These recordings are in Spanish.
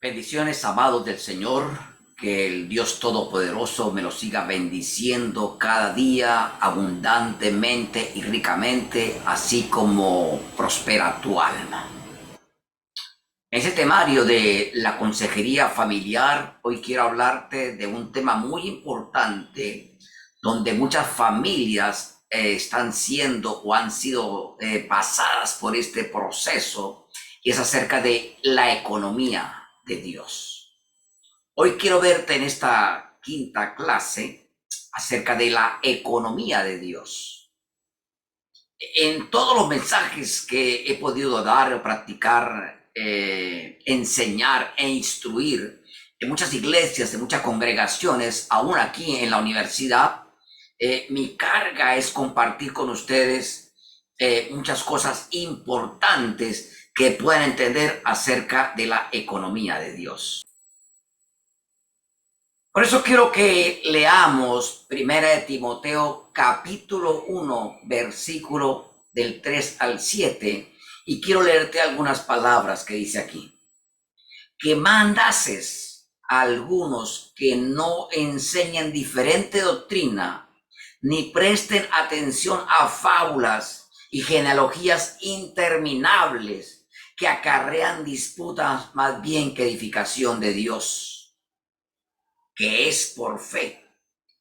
Bendiciones, amados del Señor, que el Dios Todopoderoso me lo siga bendiciendo cada día abundantemente y ricamente, así como prospera tu alma. En ese temario de la consejería familiar, hoy quiero hablarte de un tema muy importante, donde muchas familias están siendo o han sido pasadas por este proceso, y es acerca de la economía de Dios. Hoy quiero verte en esta quinta clase acerca de la economía de Dios. En todos los mensajes que he podido dar o practicar, enseñar e instruir en muchas iglesias, en muchas congregaciones, aún aquí en la universidad, mi carga es compartir con ustedes muchas cosas importantes que puedan entender acerca de la economía de Dios. Por eso quiero que leamos 1 de Timoteo capítulo 1, versículo del 3 al 7, y quiero leerte algunas palabras que dice aquí. Que mandases a algunos que no enseñen diferente doctrina, ni presten atención a fábulas y genealogías interminables que acarrean disputas más bien que edificación de Dios, que es por fe.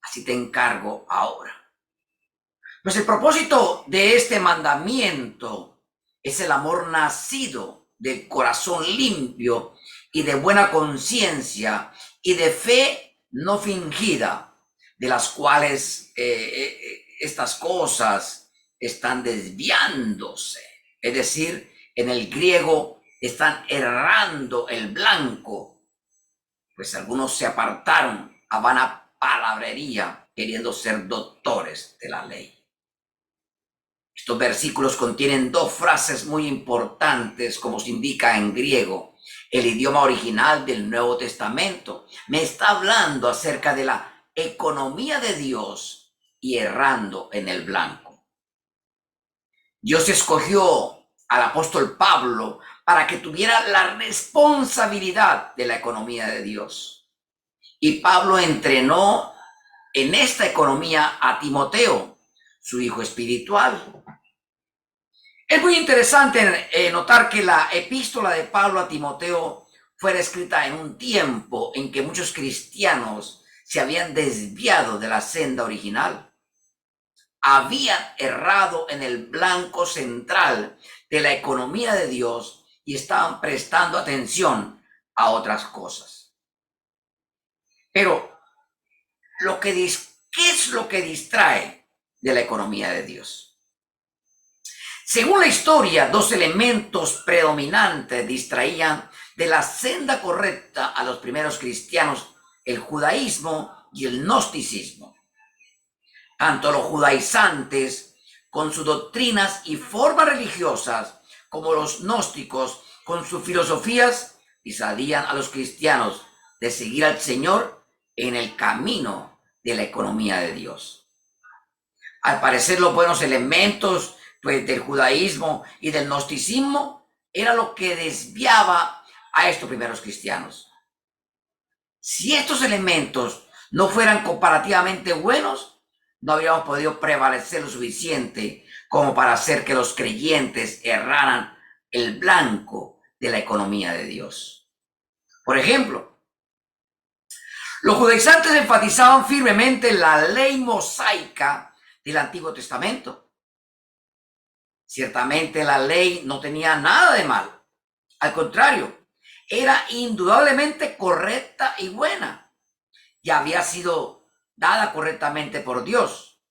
Así te encargo ahora. Pues el propósito de este mandamiento es el amor nacido del corazón limpio y de buena conciencia y de fe no fingida, de las cuales estas cosas están desviándose. Es decir, en el griego están errando el blanco, pues algunos se apartaron a vana palabrería queriendo ser doctores de la ley. Estos versículos contienen dos frases muy importantes, como se indica en griego, el idioma original del Nuevo Testamento. Me está hablando acerca de la economía de Dios y errando en el blanco. Dios escogió al apóstol Pablo para que tuviera la responsabilidad de la economía de Dios. Y Pablo entrenó en esta economía a Timoteo, su hijo espiritual. Es muy interesante notar que la epístola de Pablo a Timoteo fue escrita en un tiempo en que muchos cristianos se habían desviado de la senda original. Habían errado en el blanco central de la economía de Dios y estaban prestando atención a otras cosas. Pero ¿qué es lo que distrae de la economía de Dios? Según la historia, dos elementos predominantes distraían de la senda correcta a los primeros cristianos: el judaísmo y el gnosticismo. Tanto los judaizantes, con sus doctrinas y formas religiosas, como los gnósticos, con sus filosofías, disuadían a los cristianos de seguir al Señor en el camino de la economía de Dios. Al parecer, los buenos elementos del judaísmo y del gnosticismo era lo que desviaba a estos primeros cristianos. Si estos elementos no fueran comparativamente buenos, no habríamos podido prevalecer lo suficiente como para hacer que los creyentes erraran el blanco de la economía de Dios. Por ejemplo, los judaizantes enfatizaban firmemente la ley mosaica del Antiguo Testamento. Ciertamente la ley no tenía nada de malo. Al contrario, era indudablemente correcta y buena. Y había sido dada correctamente por Dios.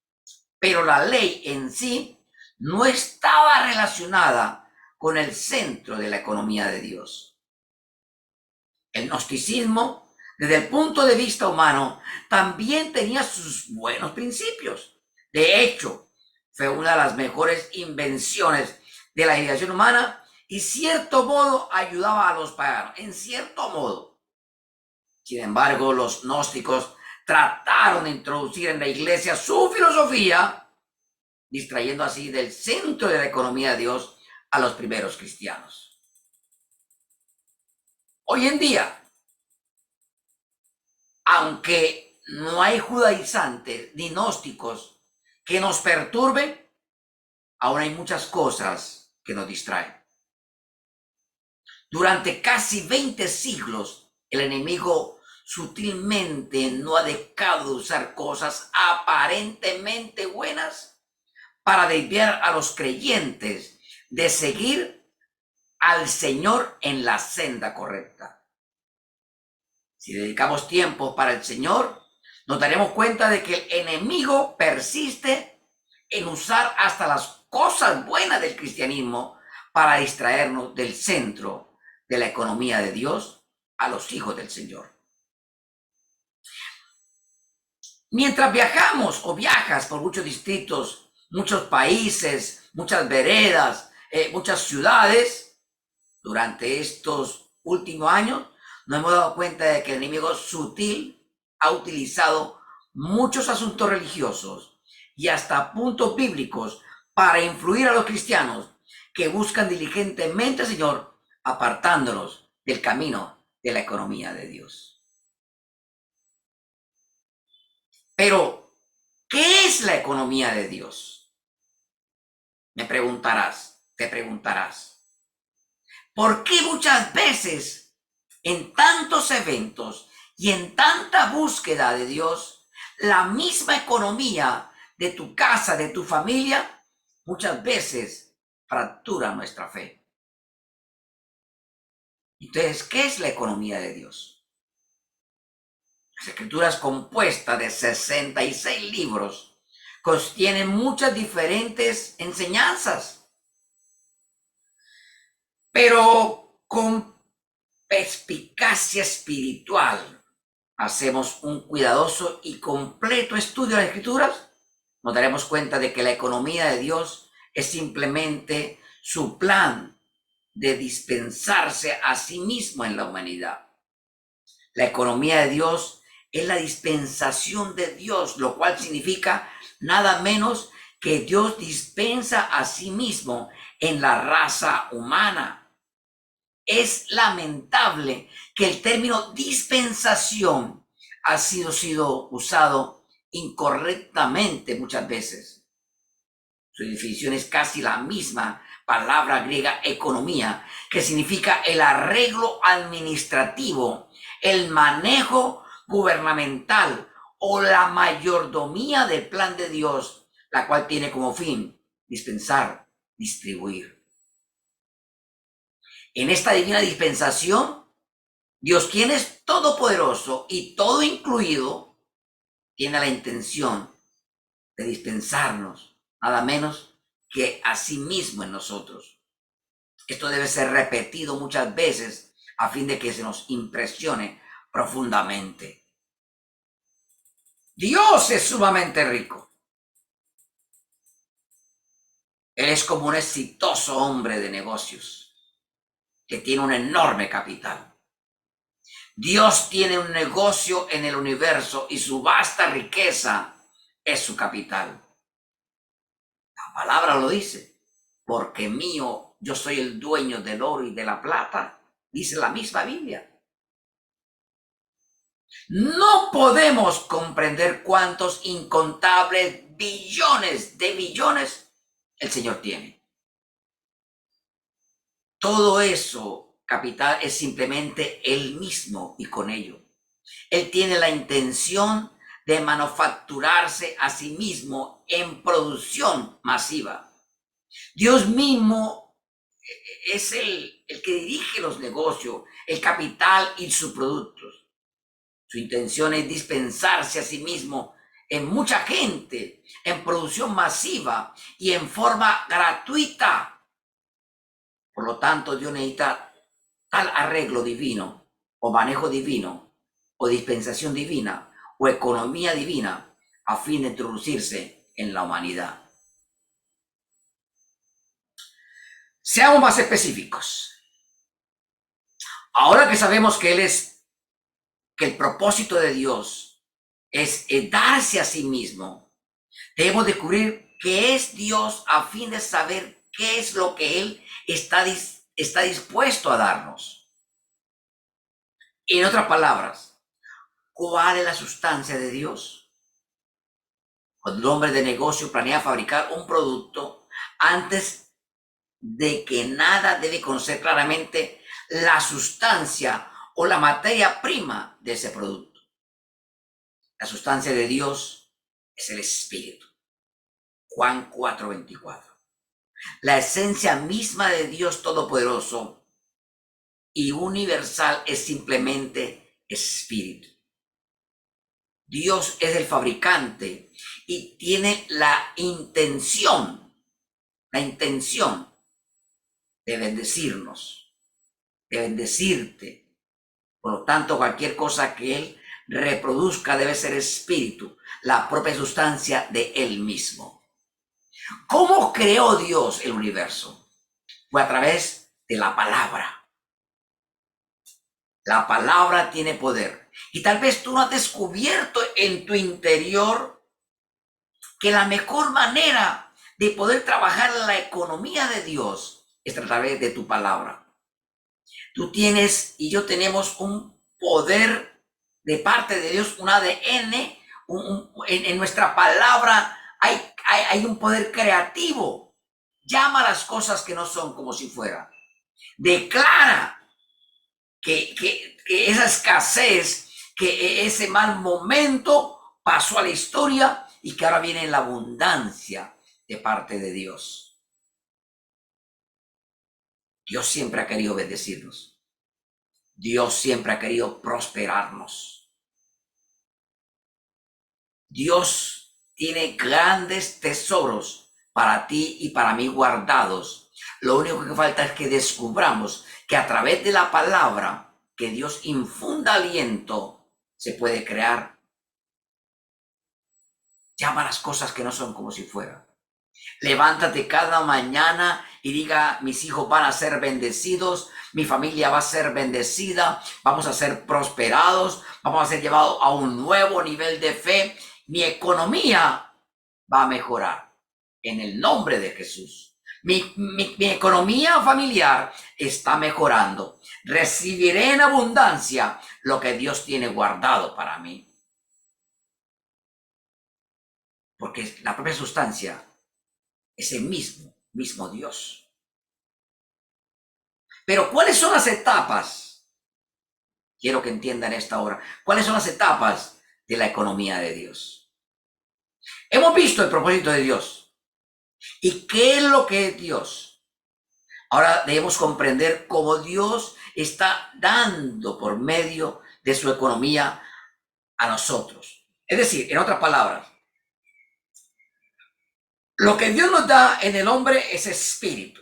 Pero la ley en sí no estaba relacionada con el centro de la economía de Dios. El gnosticismo, desde el punto de vista humano, también tenía sus buenos principios. De hecho, fue una de las mejores invenciones de la civilización humana y, cierto modo, ayudaba a los paganos, en cierto modo. Sin embargo, los gnósticos trataron de introducir en la iglesia su filosofía, distrayendo así del centro de la economía de Dios a los primeros cristianos. Hoy en día, aunque no hay judaizantes ni gnósticos que nos perturben, aún hay muchas cosas que nos distraen. Durante casi 20 siglos, el enemigo sutilmente no ha dejado de usar cosas aparentemente buenas para desviar a los creyentes de seguir al Señor en la senda correcta. Si dedicamos tiempo para el Señor, nos daremos cuenta de que el enemigo persiste en usar hasta las cosas buenas del cristianismo para distraernos del centro de la economía de Dios a los hijos del Señor. Mientras viajamos o viajas por muchos distritos, muchos países, muchas veredas, muchas ciudades, durante estos últimos años nos hemos dado cuenta de que el enemigo sutil ha utilizado muchos asuntos religiosos y hasta puntos bíblicos para influir a los cristianos que buscan diligentemente al Señor, apartándolos del camino de la economía de Dios. Pero, ¿qué es la economía de Dios? Me preguntarás, te preguntarás. ¿Por qué muchas veces en tantos eventos y en tanta búsqueda de Dios, la misma economía de tu casa, de tu familia, muchas veces fractura nuestra fe? Entonces, ¿qué es la economía de Dios? Las Escrituras, compuestas de 66 libros, contienen muchas diferentes enseñanzas, pero con perspicacia espiritual hacemos un cuidadoso y completo estudio de las Escrituras, nos daremos cuenta de que la economía de Dios es simplemente su plan de dispensarse a sí mismo en la humanidad. La economía de Dios es la dispensación de Dios, lo cual significa nada menos que Dios dispensa a sí mismo en la raza humana. Es lamentable que el término dispensación ha sido usado incorrectamente muchas veces. Su definición es casi la misma palabra griega economía, que significa el arreglo administrativo, el manejo gubernamental o la mayordomía del plan de Dios, la cual tiene como fin dispensar, distribuir. En esta divina dispensación, Dios, quien es todopoderoso y todo incluido, tiene la intención de dispensarnos nada menos que a sí mismo en nosotros. Esto debe ser repetido muchas veces a fin de que se nos impresione profundamente. Dios es sumamente rico. Él es como un exitoso hombre de negocios que tiene un enorme capital. Dios tiene un negocio en el universo y su vasta riqueza es su capital. La palabra lo dice, porque mío, yo soy el dueño del oro y de la plata, dice la misma Biblia. No podemos comprender cuántos incontables billones de millones el Señor tiene. Todo eso, capital, es simplemente Él mismo y con ello. Él tiene la intención de manufacturarse a sí mismo en producción masiva. Dios mismo es el que dirige los negocios, el capital y sus productos. Su intención es dispensarse a sí mismo en mucha gente, en producción masiva y en forma gratuita. Por lo tanto, Dios necesita tal arreglo divino o manejo divino o dispensación divina o economía divina a fin de introducirse en la humanidad. Seamos más específicos. Ahora que sabemos que el propósito de Dios es darse a sí mismo, debemos descubrir qué es Dios a fin de saber qué es lo que Él está dispuesto a darnos. En otras palabras, ¿Cuál es la sustancia de Dios? Cuando un hombre de negocio planea fabricar un producto, antes de que nada debe conocer claramente la sustancia o la materia prima de ese producto. La sustancia de Dios es el Espíritu. Juan 4:24. La esencia misma de Dios Todopoderoso y universal es simplemente Espíritu. Dios es el fabricante y tiene la intención de bendecirnos, de bendecirte. Por lo tanto, cualquier cosa que Él reproduzca debe ser espíritu, la propia sustancia de Él mismo. ¿Cómo creó Dios el universo? Fue a través de la palabra. La palabra tiene poder. Y tal vez tú no has descubierto en tu interior que la mejor manera de poder trabajar la economía de Dios es a través de tu palabra. Tú tienes y yo tenemos un poder de parte de Dios, un ADN, en nuestra palabra hay un poder creativo. Llama las cosas que no son como si fuera. Declara que esa escasez, que ese mal momento pasó a la historia y que ahora viene la abundancia de parte de Dios. Dios siempre ha querido bendecirnos. Dios siempre ha querido prosperarnos. Dios tiene grandes tesoros para ti y para mí guardados. Lo único que falta es que descubramos que a través de la palabra que Dios infunda aliento, se puede crear. Llama las cosas que no son como si fueran. Levántate cada mañana y diga, mis hijos van a ser bendecidos, mi familia va a ser bendecida, vamos a ser prosperados, vamos a ser llevados a un nuevo nivel de fe, mi economía va a mejorar en el nombre de Jesús. Mi economía familiar está mejorando. Recibiré en abundancia lo que Dios tiene guardado para mí. Porque la propia sustancia es el mismo Dios. Pero ¿cuáles son las etapas? Quiero que entiendan esta hora. ¿Cuáles son las etapas de la economía de Dios? Hemos visto el propósito de Dios. ¿Y qué es lo que es Dios? Ahora debemos comprender cómo Dios está dando por medio de su economía a nosotros. Es decir, en otras palabras, lo que Dios nos da en el hombre es espíritu.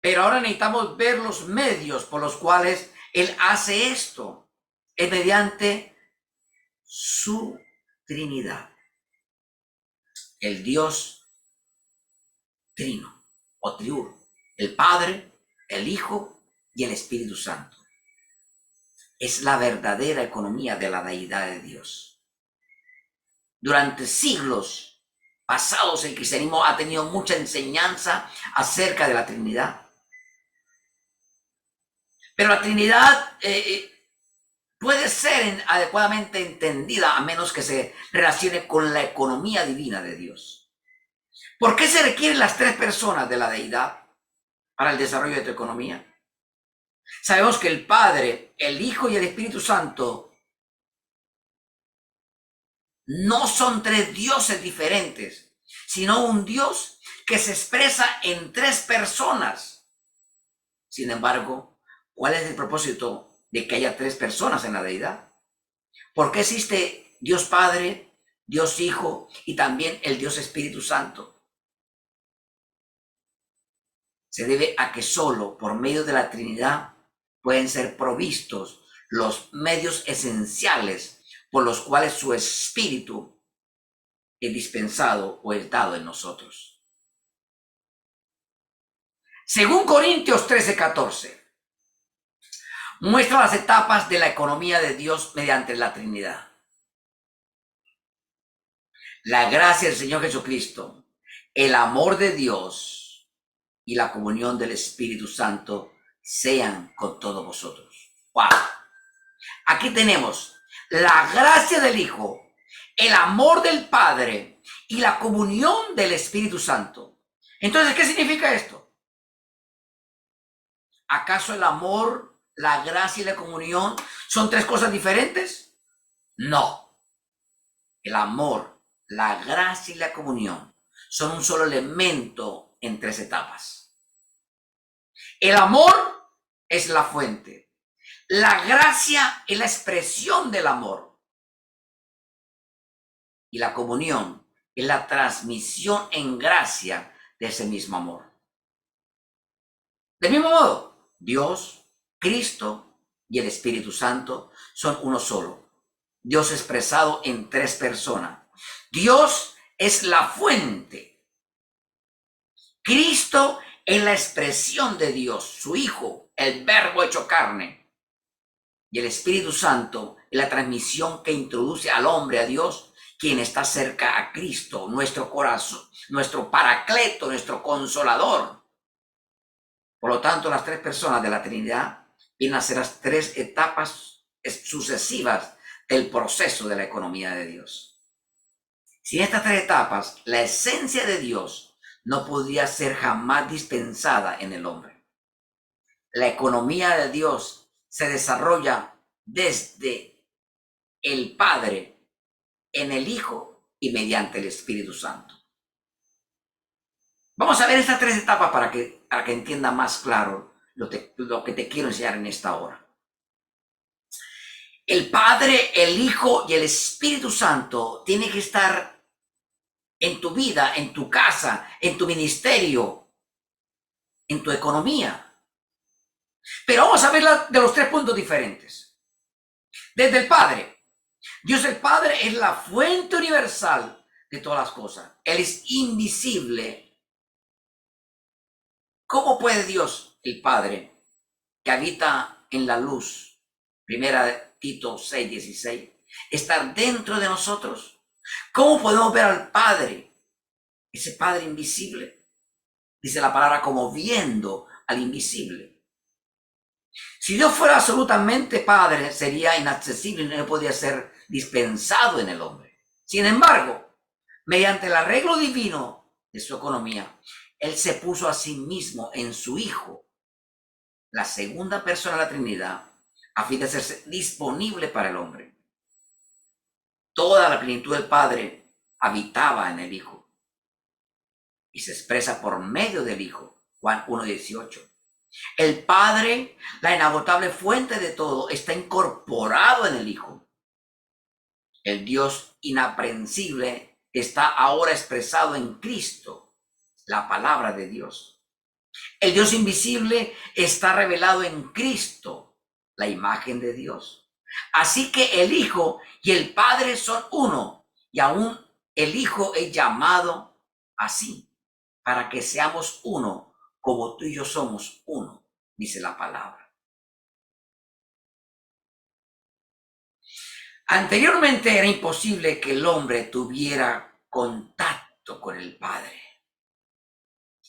Pero ahora necesitamos ver los medios por los cuales Él hace esto. Es mediante su Trinidad. El Dios trino o triuno. El Padre, el Hijo y el Espíritu Santo. Es la verdadera economía de la deidad de Dios. Durante siglos pasados el cristianismo ha tenido mucha enseñanza acerca de la Trinidad. Pero la Trinidad puede ser adecuadamente entendida a menos que se relacione con la economía divina de Dios. ¿Por qué se requieren las tres personas de la deidad para el desarrollo de tu economía? Sabemos que el Padre, el Hijo y el Espíritu Santo no son tres dioses diferentes, sino un Dios que se expresa en tres personas. Sin embargo, ¿cuál es el propósito de que haya tres personas en la deidad? ¿Por qué existe Dios Padre, Dios Hijo y también el Dios Espíritu Santo? Se debe a que solo por medio de la Trinidad pueden ser provistos los medios esenciales por los cuales su Espíritu es dispensado o es dado en nosotros. Según Corintios 13:14, muestra las etapas de la economía de Dios mediante la Trinidad. La gracia del Señor Jesucristo, el amor de Dios y la comunión del Espíritu Santo sean con todos vosotros. ¡Wow! Aquí tenemos la gracia del Hijo, el amor del Padre y la comunión del Espíritu Santo. Entonces, ¿qué significa esto? ¿Acaso el amor, la gracia y la comunión son tres cosas diferentes? No. El amor, la gracia y la comunión son un solo elemento en tres etapas. El amor es la fuente. La gracia es la expresión del amor. Y la comunión es la transmisión en gracia de ese mismo amor. Del mismo modo, Dios, Cristo y el Espíritu Santo son uno solo. Dios expresado en tres personas. Dios es la fuente. Cristo es la expresión de Dios, su Hijo, el Verbo hecho carne. Y el Espíritu Santo es la transmisión que introduce al hombre a Dios, quien está cerca a Cristo, nuestro corazón, nuestro paracleto, nuestro consolador. Por lo tanto, las tres personas de la Trinidad vienen a ser las tres etapas sucesivas del proceso de la economía de Dios. Sin estas tres etapas, la esencia de Dios no podría ser jamás dispensada en el hombre. La economía de Dios se desarrolla desde el Padre, en el Hijo y mediante el Espíritu Santo. Vamos a ver estas tres etapas para que entienda más claro lo que te quiero enseñar en esta hora. El Padre, el Hijo y el Espíritu Santo tienen que estar en tu vida, en tu casa, en tu ministerio, en tu economía. Pero vamos a ver de los tres puntos diferentes. Desde el Padre. Dios el Padre es la fuente universal de todas las cosas. Él es invisible. ¿Cómo puede Dios, el Padre, que habita en la luz, primera de Tito 6:16, estar dentro de nosotros? ¿Cómo podemos ver al Padre, ese Padre invisible? Dice la palabra como viendo al invisible. Si Dios fuera absolutamente Padre, sería inaccesible y no podría ser dispensado en el hombre. Sin embargo, mediante el arreglo divino de su economía, Él se puso a sí mismo en su Hijo, la segunda persona de la Trinidad, a fin de hacerse disponible para el hombre. Toda la plenitud del Padre habitaba en el Hijo y se expresa por medio del Hijo. Juan 1:18. El Padre, la inagotable fuente de todo, está incorporado en el Hijo. El Dios inaprensible está ahora expresado en Cristo, la palabra de Dios. El Dios invisible está revelado en Cristo, la imagen de Dios. Así que el Hijo y el Padre son uno, y aún el Hijo es llamado así, para que seamos uno, como tú y yo somos uno, dice la palabra. Anteriormente era imposible que el hombre tuviera contacto con el Padre.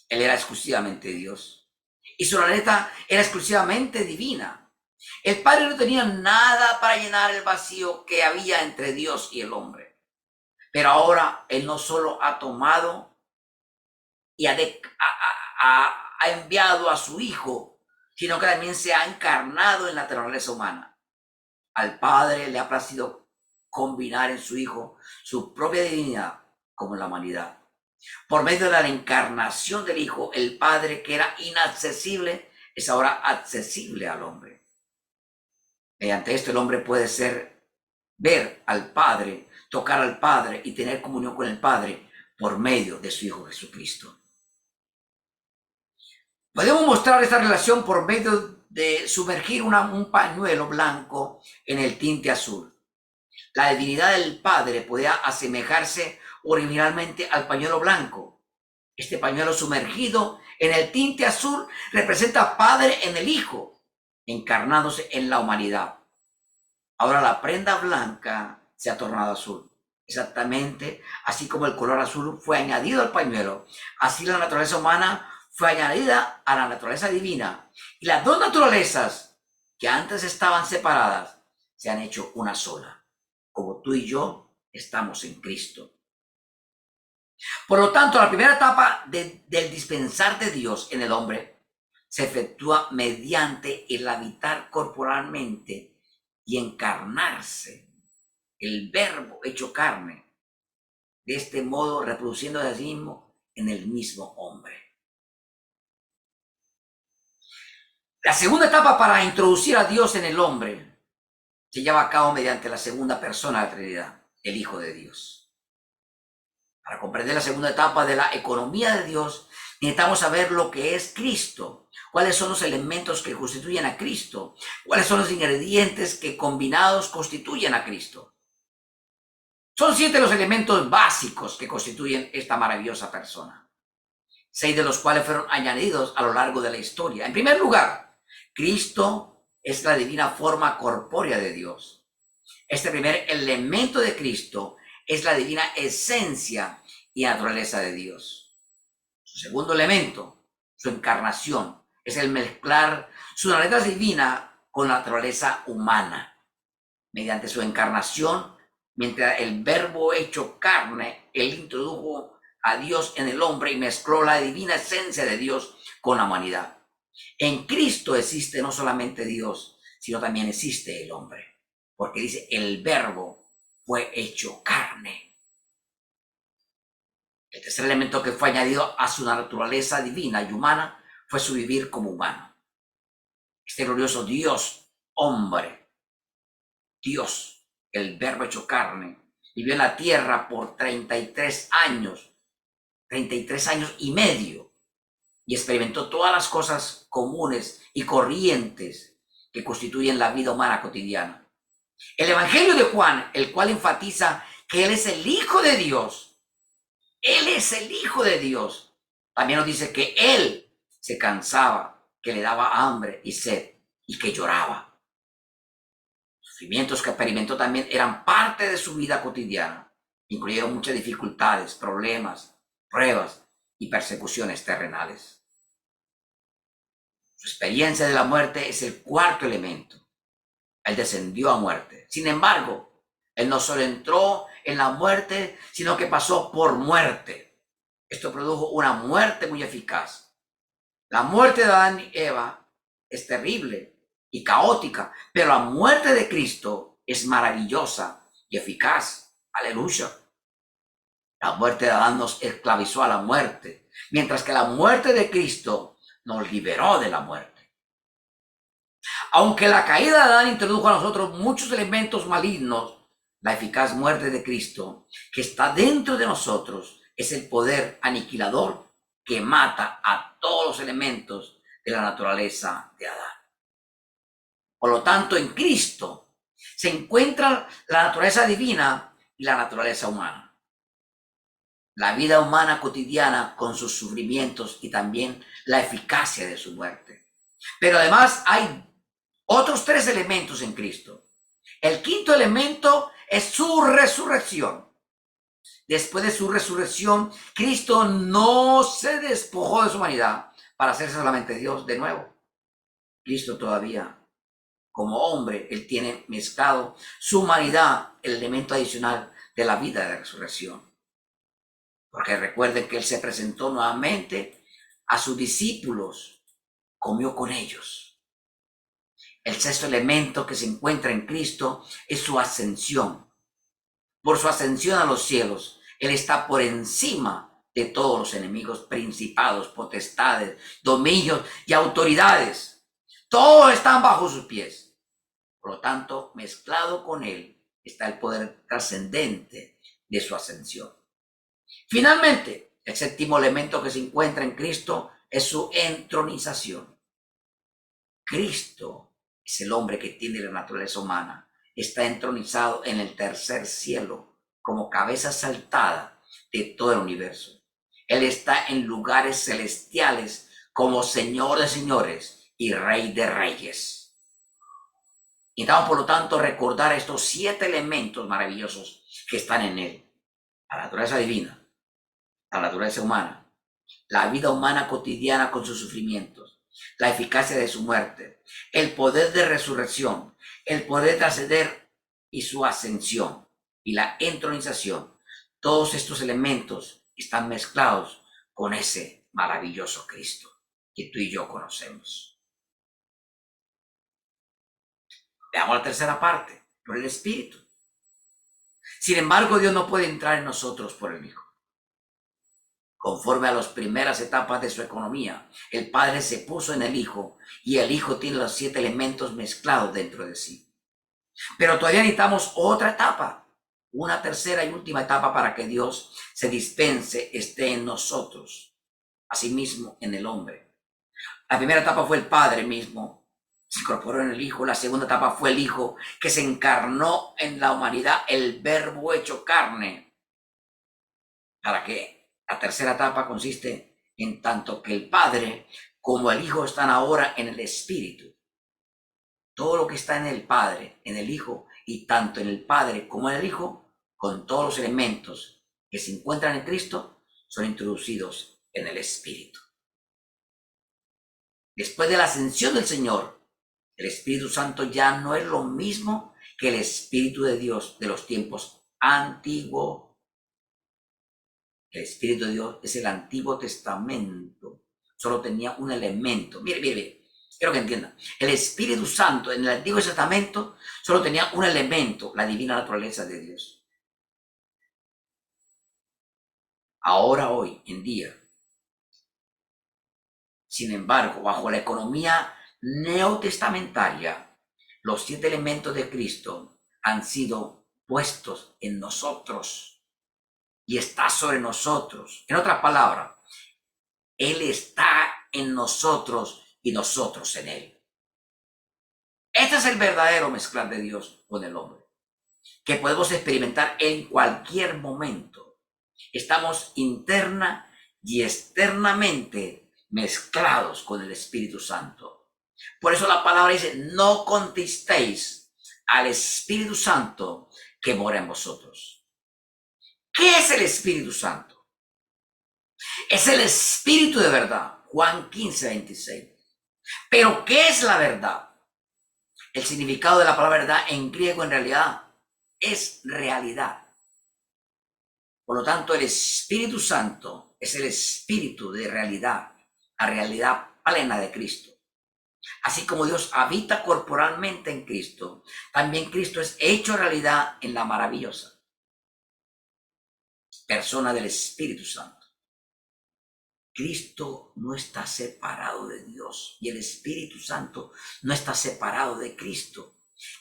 Él era exclusivamente Dios y su naturaleza era exclusivamente divina. El Padre no tenía nada para llenar el vacío que había entre Dios y el hombre. Pero ahora Él no solo ha tomado y ha enviado a su Hijo, sino que también se ha encarnado en la naturaleza humana. Al Padre le ha placido combinar en su Hijo su propia divinidad como la humanidad. Por medio de la encarnación del Hijo, el Padre, que era inaccesible, es ahora accesible al hombre. Mediante esto el hombre puede ver al Padre, tocar al Padre y tener comunión con el Padre por medio de su Hijo Jesucristo. Podemos mostrar esta relación por medio de sumergir un pañuelo blanco en el tinte azul. La divinidad del Padre podía asemejarse originalmente al pañuelo blanco. Este pañuelo sumergido en el tinte azul representa Padre en el Hijo, encarnándose en la humanidad. Ahora la prenda blanca se ha tornado azul. Exactamente así como el color azul fue añadido al pañuelo, así la naturaleza humana fue añadida a la naturaleza divina. Y las dos naturalezas que antes estaban separadas se han hecho una sola, como tú y yo estamos en Cristo. Por lo tanto, la primera etapa del dispensar de Dios en el hombre se efectúa mediante el habitar corporalmente y encarnarse, el verbo hecho carne, de este modo reproduciendo a sí mismo en el mismo hombre. La segunda etapa para introducir a Dios en el hombre se lleva a cabo mediante la segunda persona de la Trinidad, el Hijo de Dios. Para comprender la segunda etapa de la economía de Dios, necesitamos saber lo que es Cristo, cuáles son los elementos que constituyen a Cristo, cuáles son los ingredientes que combinados constituyen a Cristo. Son 7 los elementos básicos que constituyen esta maravillosa persona, 6 de los cuales fueron añadidos a lo largo de la historia. En primer lugar, Cristo es la divina forma corpórea de Dios. Este primer elemento de Cristo es la divina esencia y naturaleza de Dios. Su segundo elemento, su encarnación, es el mezclar su naturaleza divina con la naturaleza humana. Mediante su encarnación, mientras el verbo hecho carne, él introdujo a Dios en el hombre y mezcló la divina esencia de Dios con la humanidad. En Cristo existe no solamente Dios, sino también existe el hombre, porque dice, el verbo fue hecho carne. El tercer elemento que fue añadido a su naturaleza divina y humana fue su vivir como humano. Este glorioso Dios, hombre, Dios, el verbo hecho carne, vivió en la tierra por 33 años y medio, y experimentó todas las cosas comunes y corrientes que constituyen la vida humana cotidiana. El Evangelio de Juan, el cual enfatiza que Él es el Hijo de Dios, Él es el Hijo de Dios, también nos dice que Él se cansaba, que le daba hambre y sed y que lloraba. Los sufrimientos que experimentó también eran parte de su vida cotidiana, incluyeron muchas dificultades, problemas, pruebas y persecuciones terrenales. Su experiencia de la muerte es el cuarto elemento. Él descendió a muerte. Sin embargo, Él no solo entró en la muerte, sino que pasó por muerte. Esto produjo una muerte muy eficaz. La muerte de Adán y Eva es terrible y caótica, pero la muerte de Cristo es maravillosa y eficaz. Aleluya. La muerte de Adán nos esclavizó a la muerte, mientras que la muerte de Cristo nos liberó de la muerte. Aunque la caída de Adán introdujo a nosotros muchos elementos malignos, la eficaz muerte de Cristo, que está dentro de nosotros, es el poder aniquilador que mata a todos los elementos de la naturaleza de Adán. Por lo tanto, en Cristo se encuentra la naturaleza divina y la naturaleza humana. La vida humana cotidiana con sus sufrimientos y también la eficacia de su muerte. Pero además hay otros 3 elementos en Cristo. El quinto elemento es su resurrección. Después de su resurrección, Cristo no se despojó de su humanidad para hacerse solamente Dios de nuevo. Cristo todavía, como hombre, Él tiene mezclado su humanidad, el elemento adicional de la vida de resurrección. Porque recuerden que Él se presentó nuevamente a sus discípulos, comió con ellos. El sexto elemento que se encuentra en Cristo es su ascensión. Por su ascensión a los cielos, Él está por encima de todos los enemigos, principados, potestades, dominios y autoridades. Todos están bajo sus pies. Por lo tanto, mezclado con Él está el poder trascendente de su ascensión. Finalmente, el séptimo elemento que se encuentra en Cristo es su entronización. Cristo es el hombre que tiene la naturaleza humana. Está entronizado en el tercer cielo como cabeza saltada de todo el universo. Él está en lugares celestiales como Señor de señores y Rey de reyes. Y damos, por lo tanto, recordar estos 7 elementos maravillosos que están en Él. La naturaleza divina, la naturaleza humana, la vida humana cotidiana con sus sufrimientos, la eficacia de su muerte, el poder de resurrección, el poder de ascender y su ascensión y la entronización. Todos estos elementos están mezclados con ese maravilloso Cristo que tú y yo conocemos. Veamos la tercera parte, por el Espíritu. Sin embargo, Dios no puede entrar en nosotros por el Hijo. Conforme a las primeras etapas de su economía, el Padre se puso en el Hijo y el Hijo tiene los 7 elementos mezclados dentro de sí. Pero todavía necesitamos otra etapa, una tercera y última etapa para que Dios se dispense, esté en nosotros, asimismo en el hombre. La primera etapa fue el Padre mismo, se incorporó en el Hijo. La segunda etapa fue el Hijo que se encarnó en la humanidad, el Verbo hecho carne. ¿Para qué? La tercera etapa consiste en tanto que el Padre como el Hijo están ahora en el Espíritu. Todo lo que está en el Padre, en el Hijo, y tanto en el Padre como en el Hijo, con todos los elementos que se encuentran en Cristo, son introducidos en el Espíritu. Después de la ascensión del Señor, el Espíritu Santo ya no es lo mismo que el Espíritu de Dios de los tiempos antiguos. El Espíritu de Dios es el Antiguo Testamento. Solo tenía un elemento. Mire. Quiero que entiendan. El Espíritu Santo en el Antiguo Testamento solo tenía un elemento, la divina naturaleza de Dios. Ahora, hoy en día, sin embargo, bajo la economía neotestamentaria, los 7 elementos de Cristo han sido puestos en nosotros y está sobre nosotros. En otras palabras, Él está en nosotros y nosotros en Él. Este es el verdadero mezclar de Dios con el hombre, que podemos experimentar en cualquier momento. Estamos interna y externamente mezclados con el Espíritu Santo. Por eso la palabra dice, no contristéis al Espíritu Santo que mora en vosotros. ¿Qué es el Espíritu Santo? Es el Espíritu de verdad. Juan 15:26. Pero ¿qué es la verdad? El significado de la palabra verdad en griego en realidad es realidad. Por lo tanto, el Espíritu Santo es el espíritu de realidad, la realidad plena de Cristo. Así como Dios habita corporalmente en Cristo, también Cristo es hecho realidad en la maravillosa persona del Espíritu Santo. Cristo no está separado de Dios y el Espíritu Santo no está separado de Cristo.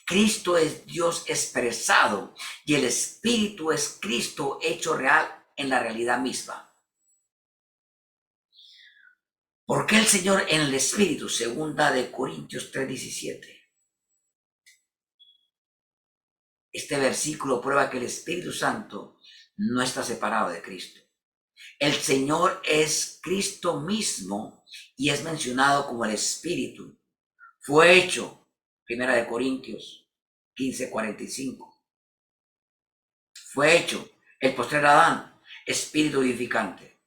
Cristo es Dios expresado y el Espíritu es Cristo hecho real en la realidad misma. ¿Por qué el Señor en el Espíritu? 2 Corintios 3:17. Este versículo prueba que el Espíritu Santo no está separado de Cristo. El Señor es Cristo mismo y es mencionado como el Espíritu. Fue hecho, 1 Corintios 15:45. Fue hecho el postrer Adán, Espíritu vivificante.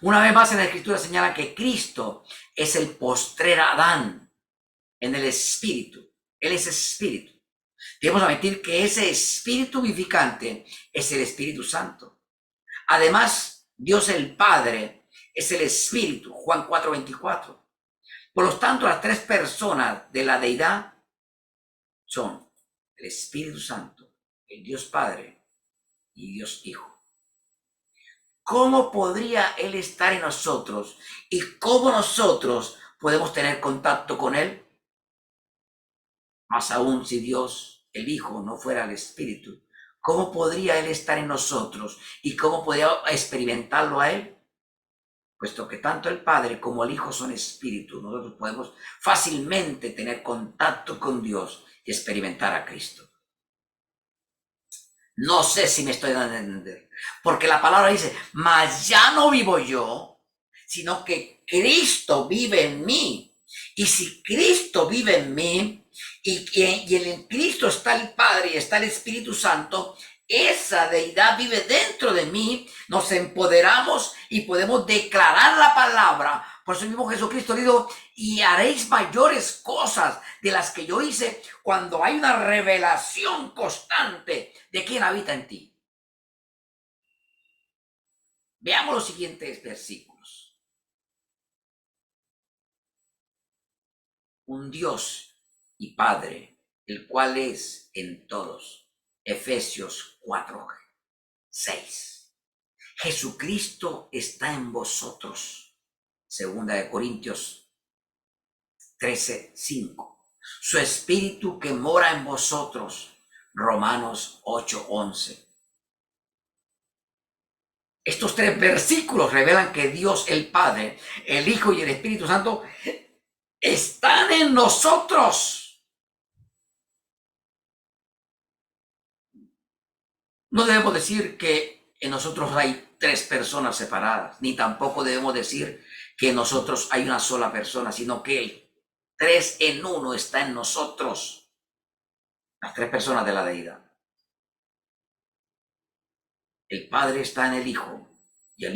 Una vez más en la Escritura señala que Cristo es el postrer Adán en el Espíritu. Él es Espíritu. Debemos admitir que ese Espíritu vivificante es el Espíritu Santo. Además, Dios el Padre es el Espíritu, Juan 4:24. Por lo tanto, las 3 personas de la deidad son el Espíritu Santo, el Dios Padre y Dios Hijo. ¿Cómo podría Él estar en nosotros y cómo nosotros podemos tener contacto con Él? Más aún si Dios, el Hijo, no fuera el Espíritu, ¿cómo podría Él estar en nosotros y cómo podría experimentarlo a Él? Puesto que tanto el Padre como el Hijo son Espíritu, nosotros podemos fácilmente tener contacto con Dios y experimentar a Cristo. No sé si me estoy dando a entender, porque la palabra dice, mas ya no vivo yo, sino que Cristo vive en mí. Y si Cristo vive en mí, y en Cristo está el Padre y está el Espíritu Santo, esa deidad vive dentro de mí, nos empoderamos y podemos declarar la palabra, Por eso mismo Jesucristo dijo, y haréis mayores cosas de las que yo hice cuando hay una revelación constante de quién habita en ti. Veamos los siguientes versículos. Un Dios y Padre, el cual es en todos. Efesios 4:6. Jesucristo está en vosotros. Segunda de Corintios 13:5. Su espíritu que mora en vosotros. Romanos 8:11. Estos tres versículos revelan que Dios el Padre, el Hijo y el Espíritu Santo están en nosotros. No debemos decir que en nosotros hay tres personas separadas, ni tampoco debemos decir que en nosotros hay una sola persona, sino que el tres en uno está en nosotros. Las tres personas de la deidad. El Padre está en el Hijo, y el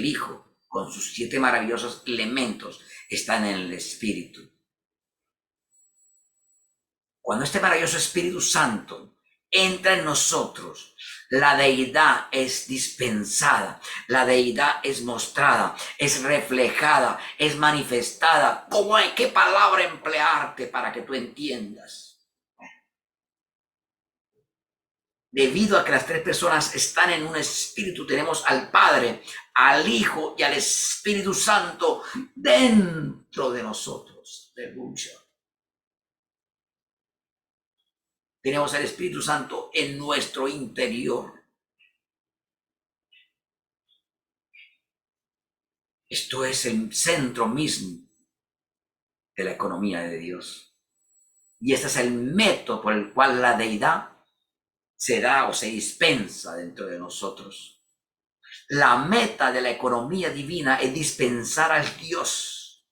Hijo, con sus 7 maravillosos elementos, están en el Espíritu. Cuando este maravilloso Espíritu Santo entra en nosotros, la deidad es dispensada, la deidad es mostrada, es reflejada, es manifestada. ¿Cómo hay qué palabra emplearte para que tú entiendas? Debido a que las tres personas están en un espíritu, tenemos al Padre, al Hijo y al Espíritu Santo dentro de nosotros. Aleluya. Tenemos al Espíritu Santo en nuestro interior. Esto es el centro mismo de la economía de Dios. Y este es el método por el cual la deidad se da o se dispensa dentro de nosotros. La meta de la economía divina es dispensar al Dios,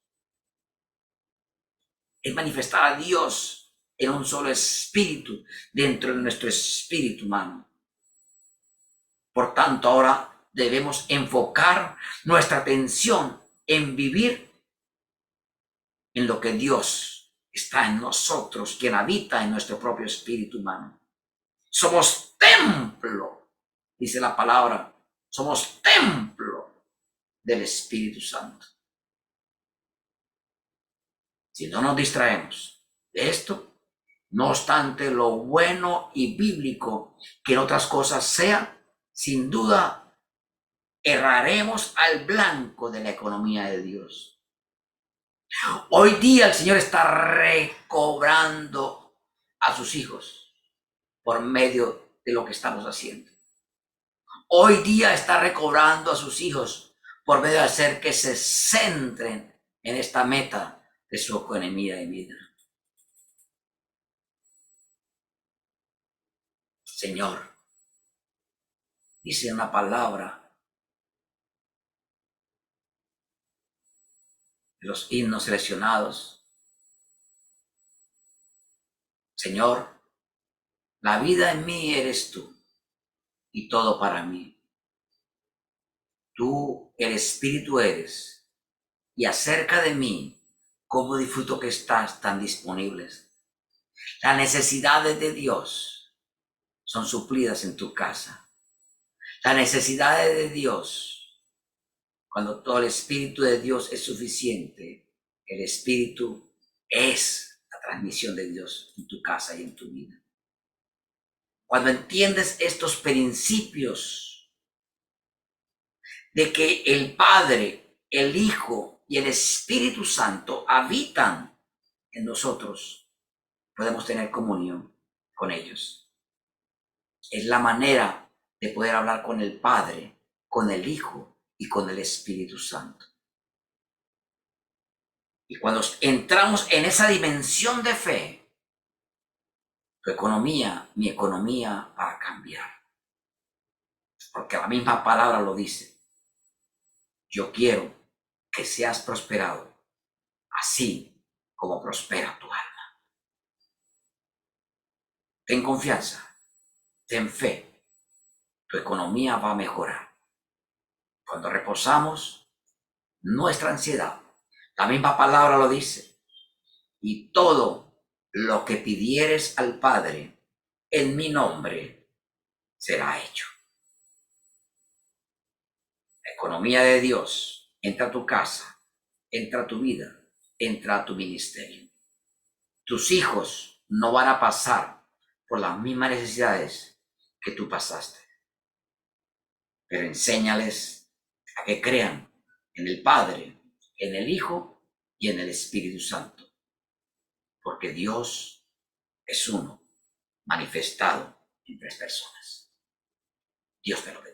es manifestar a Dios en un solo espíritu dentro de nuestro espíritu humano. Por tanto, ahora debemos enfocar nuestra atención en vivir en lo que Dios está en nosotros, quien habita en nuestro propio espíritu humano. Somos templo, dice la palabra, somos templo del Espíritu Santo. Si no nos distraemos de esto, no obstante lo bueno y bíblico que en otras cosas sea, sin duda erraremos al blanco de la economía de Dios. Hoy día el Señor está recobrando a sus hijos por medio de lo que estamos haciendo. Hoy día está recobrando a sus hijos por medio de hacer que se centren en esta meta de su economía de vida. Señor, dice una palabra de los himnos seleccionados. Señor, la vida en mí eres tú y todo para mí. Tú el Espíritu eres y acerca de mí, cómo disfruto que estás tan disponibles. Las necesidades de Dios son suplidas en tu casa. Las necesidades de Dios, cuando todo el Espíritu de Dios es suficiente, el Espíritu es la transmisión de Dios en tu casa y en tu vida. Cuando entiendes estos principios de que el Padre, el Hijo y el Espíritu Santo habitan en nosotros, podemos tener comunión con ellos. Es la manera de poder hablar con el Padre, con el Hijo y con el Espíritu Santo. Y cuando entramos en esa dimensión de fe, tu economía, mi economía va a cambiar. Porque la misma palabra lo dice. Yo quiero que seas prosperado, así como prospera tu alma. Ten confianza, ten fe. Tu economía va a mejorar. Cuando reposamos nuestra ansiedad. La misma palabra lo dice. Y todo lo que pidieres al Padre en mi nombre será hecho. La economía de Dios entra a tu casa, entra a tu vida, entra a tu ministerio. Tus hijos no van a pasar por las mismas necesidades que tú pasaste, pero enséñales a que crean en el Padre, en el Hijo y en el Espíritu Santo, porque Dios es uno, manifestado en tres personas. Dios te lo bendiga.